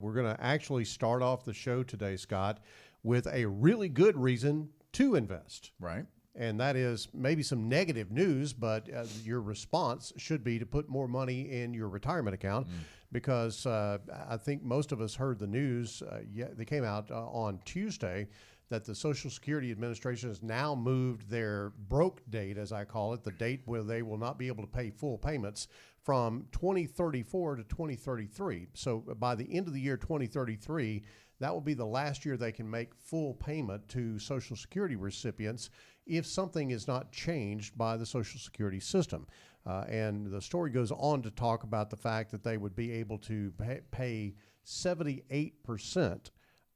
We're going to actually start off the show today, Scott, with a really good reason to invest. Right. And that is maybe some negative news, but your response should be to put more money in your retirement account because I think most of us heard the news. They came out on Tuesday that the Social Security Administration has now moved their broke date, as I call it, the date where they will not be able to pay full payments, from 2034 to 2033. So by the end of the year 2033, that will be the last year they can make full payment to Social Security recipients if something is not changed by the Social Security system. And the story goes on to talk about the fact that they would be able to pay 78%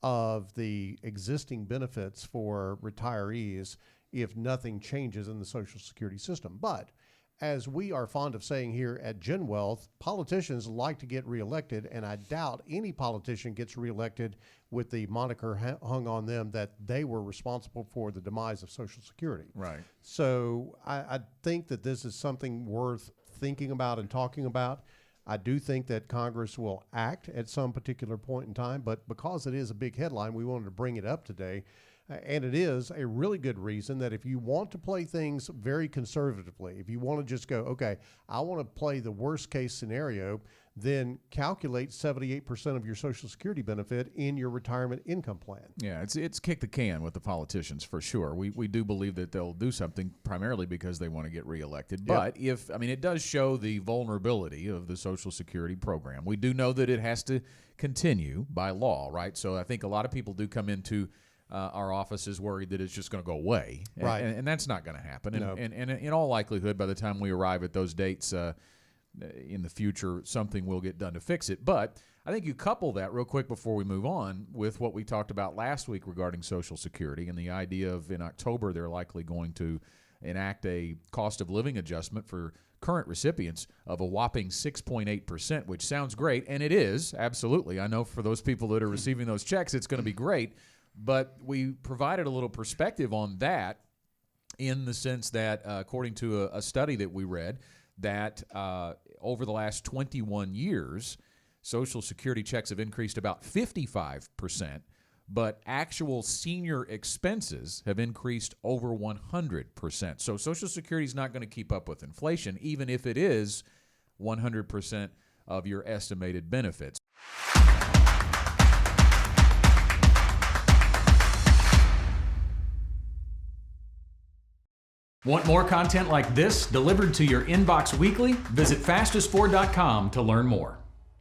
of the existing benefits for retirees if nothing changes in the Social Security system. But as we are fond of saying here at Gen Wealth, politicians like to get reelected, and I doubt any politician gets reelected with the moniker hung on them that they were responsible for the demise of Social Security. Right. So I think that this is something worth thinking about and talking about. I do think that Congress will act at some particular point in time, but because it is a big headline, we wanted to bring it up today. And it is a really good reason that if you want to play things very conservatively, if you want to just go, okay, I want to play the worst case scenario, then calculate 78% of your Social Security benefit in your retirement income plan. Yeah, it's kick the can with the politicians for sure. We do believe that they'll do something primarily because they want to get reelected. But it does show the vulnerability of the Social Security program. We do know that it has to continue by law, right? So I think a lot of people do come into our office is worried that it's just going to go away. Right. And that's not going to happen. No. And in all likelihood, by the time we arrive at those dates in the future, something will get done to fix it. But I think you couple that real quick before we move on with what we talked about last week regarding Social Security and the idea of in October they're likely going to enact a cost of living adjustment for current recipients of a whopping 6.8%, which sounds great, and it is, absolutely. I know for those people that are receiving those checks, it's going to be great. But we provided a little perspective on that in the sense that, according to a study that we read, that over the last 21 years, Social Security checks have increased about 55%, but actual senior expenses have increased over 100%. So Social Security is not going to keep up with inflation, even if it is 100% of your estimated benefits. Want more content like this delivered to your inbox weekly? Visit fastest4.com to learn more.